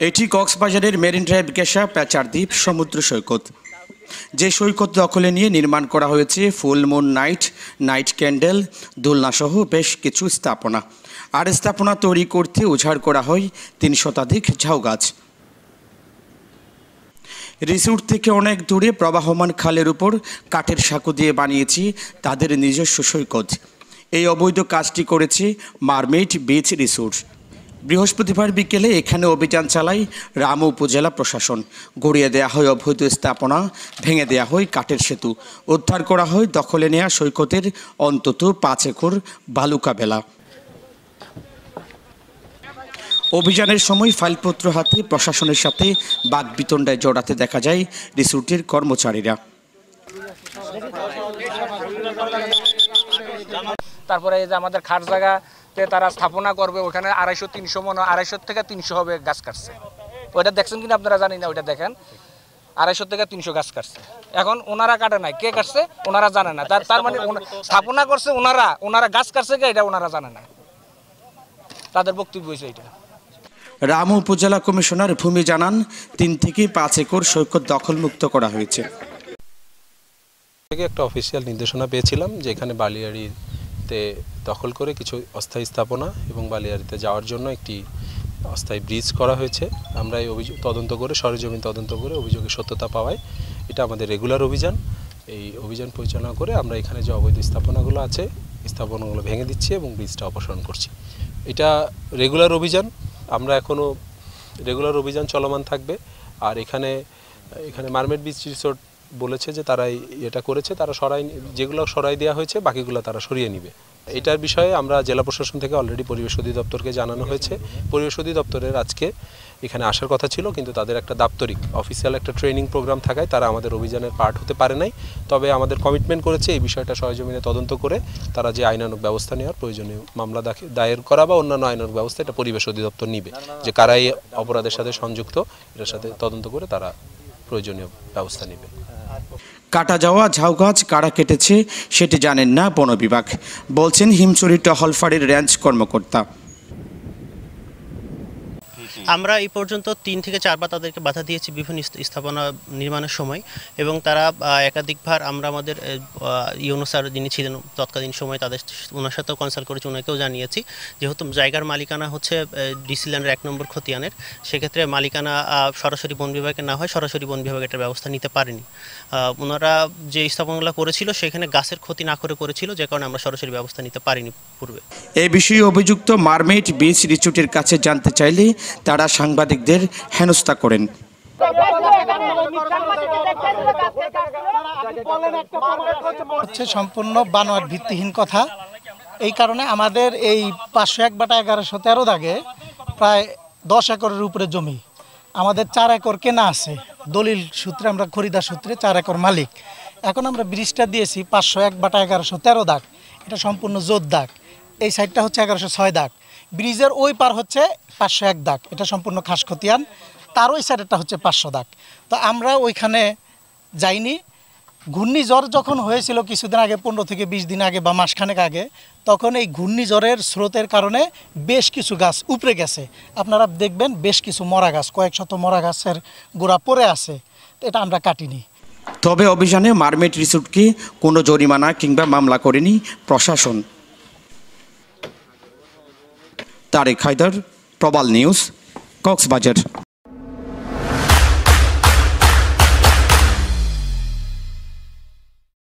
এটি কক্সবাজারের marine drive গেশা প্যাচার দ্বীপ সমুদ্র সৈকত, যে সৈকত দখলে নিয়ে নির্মাণ করা হয়েছে full moon night, night candle, দোলনাসহ বেশ কিছু স্থাপনা। আর স্থাপনা তৈরি করতে উজাড় করা হয় ৩ শতাধিক ঝাউ গাছ। রিসোর্ট থেকে অনেক দূরে প্রবাহমান খালের উপর কাঠের সাঁকো দিয়ে বানিয়েছি তাদের নিজস্ব সৈকত। এই অবৈধ কাজটি করেছে মারমেইড বিচ রিসোর্ট। বৃহস্পতিবার বিকেলে এখানে অভিযান চালায় রামু উপজেলা প্রশাসন। গড়িয়ে দেওয়া হয় অবৈধ স্থাপনা, ভেঙে দেওয়া হয় কাঠের সেতু, উদ্ধার করা হয় দখলে নেওয়া সৈকতের অন্তত ৫ একর বালুকা বেলা। অভিযানের সময় ফাইলপত্র হাতে প্রশাসনের সাথে বাকবিতণ্ডায় জড়াতে দেখা যায় রিসোর্টের কর্মচারীরা। তারপরে এই যে আমাদের খাট জায়গাতে তারা স্থাপনা করবে, ওখানে ২৫০-৩০০ মনে ২৫০ থেকে ৩০০ হবে গাছ কাটছে। ওইটা দেখছেন কিনা আপনারা জানি না, ওইটা দেখেন ২৫০ থেকে ৩০০ গাছ কাটছে। এখন ওনারা কাটে নাই, কে কাটছে ওনারা জানে না। তার মানে স্থাপনা করছে ওনারা গাছ কাটছে কে এটা ওনারা জানে না, তাদের বক্তব্য হয়েছে এটা। রামু উপজেলা কমিশনার ভূমি জানান ৩ থেকে ৫ একর সৈকত দখলমুক্ত করা হয়েছে। একটা অফিসিয়াল নির্দেশনা পেয়েছিলাম যে এখানে বালিয়াড়িতে দখল করে কিছু অস্থায়ী স্থাপনা এবং বালিয়াড়িতে যাওয়ার জন্য একটি অস্থায়ী ব্রিজ করা হয়েছে। আমরা এই অভিযোগ তদন্ত করে সরেজমিন তদন্ত করে অভিযোগের সত্যতা পাওয়ায় এটা আমাদের রেগুলার অভিযান। এই অভিযান পরিচালনা করে আমরা এখানে যে অবৈধ স্থাপনাগুলো আছে স্থাপনাগুলো ভেঙে দিচ্ছি এবং ব্রিজটা অপসারণ করছি। এটা রেগুলার অভিযান, আমরা এখনও রেগুলার অভিযান চলমান থাকবে। আর এখানে মারমেড বিচ রিসোর্ট বলেছে যে তারা এটা করেছে, তারা যেগুলো সরাই দেওয়া হয়েছে বাকিগুলো তারা সরিয়ে নেবে। এটার বিষয়ে আমরা জেলা প্রশাসন থেকে অলরেডি পরিবেশ অধিদপ্তরকে জানানো হয়েছে। পরিবেশ অধিদপ্তরের আজকে এখানে আসার কথা ছিল, কিন্তু তাদের একটা দাপ্তরিক অফিসিয়াল একটা ট্রেনিং প্রোগ্রাম থাকায় তারা আমাদের অভিযানের পার্ট হতে পারে নাই। তবে আমাদের কমিটমেন্ট করেছে এই বিষয়টা সরেজমিনে তদন্ত করে তারা যে আইনানুগ ব্যবস্থা নেওয়ার প্রয়োজনীয় মামলা দায়ের করা বা অন্যান্য আইনানুগ ব্যবস্থা এটা পরিবেশ অধিদপ্তর নিবে, যে কারা এই অপরাধের সাথে সংযুক্ত এটার সাথে তদন্ত করে তারা প্রয়োজনীয় ব্যবস্থা নেবে। কাটা যাওয়া ঝাউ গাছ কারা কেটেছে সেটি জানেন না বন বিভাগ, বলছেন হিমছড়ি টহল ফাঁড়ির রেঞ্জ কর্মকর্তা। আমরা এই পর্যন্ত ৩ থেকে ৪ বার তাদেরকে বাধা দিয়েছি বিভিন্ন স্থাপনা নির্মাণের সময়, এবং তারা একাধিকবার আমরা আমাদের ইউনো স্যার যিনি ছিলেন তৎকালীন সময় ওনার সাথেও কনসাল্ট করেছি, ওনাকেও জানিয়েছি। যেহেতু জায়গার মালিকানা হচ্ছে ডিসি ল্যান্ডের ১ নম্বর খতিয়ানের, সেক্ষেত্রে মালিকানা সরাসরি বন বিভাগে না হয় সরাসরি বন বিভাগ এটার ব্যবস্থা নিতে পারেনি। ওনারা যে স্থাপনাগুলো করেছিল সেখানে গাছের ক্ষতি না করেছিল, যে কারণে আমরা সরাসরি ব্যবস্থা নিতে পারিনি পূর্বে। এই বিষয়ে অভিযুক্ত মারমেইড বিচ রিসোর্টের কাছে জানতে চাইলে তারা সাংবাদিকদের হেনস্থা করেন। সম্পূর্ণ বানোয়াট ভিত্তিহীন কথা। এই কারণে আমাদের এই ৫০১/১১১৩ দাগে প্রায় ১০ একরের উপরে জমি, আমাদের ৪ একর কেনা আছে দলিল সূত্রে, আমরা খরিদার সূত্রে ৪ একর মালিক। এখন আমরা ব্রিজটা দিয়েছি ৫০১/১১১৩ দাগ, এটা সম্পূর্ণ জোর দাগ। এই সাইডটা হচ্ছে ১১০৬ দাগ। ব্রিজের ওই পার হচ্ছে ৫০১ দাগ, এটা সম্পূর্ণ খাস খতিয়ান। তার ওই সাইডেরটা হচ্ছে ৫০০ দাগ। তো আমরা ওইখানে যাইনি। ঘূর্ণিঝড় যখন হয়েছিল কিছুদিন আগে, ১৫ থেকে ২০ দিন আগে বা মাসখানেক আগে, তখন এই ঘূর্ণিঝড়ের স্রোতের কারণে বেশ কিছু গাছ উপড়ে গেছে। আপনারা দেখবেন বেশ কিছু মরা গাছ, কয়েক শত মরা গাছের গোড়া পড়ে আছে, এটা আমরা কাটিনি। তবে অভিযানে মারমেড রিসোর্টকে কোনো জরিমানা কিংবা মামলা করেনি প্রশাসন। তারেক হায়দার, প্রবাল নিউজ, কক্সবাজার।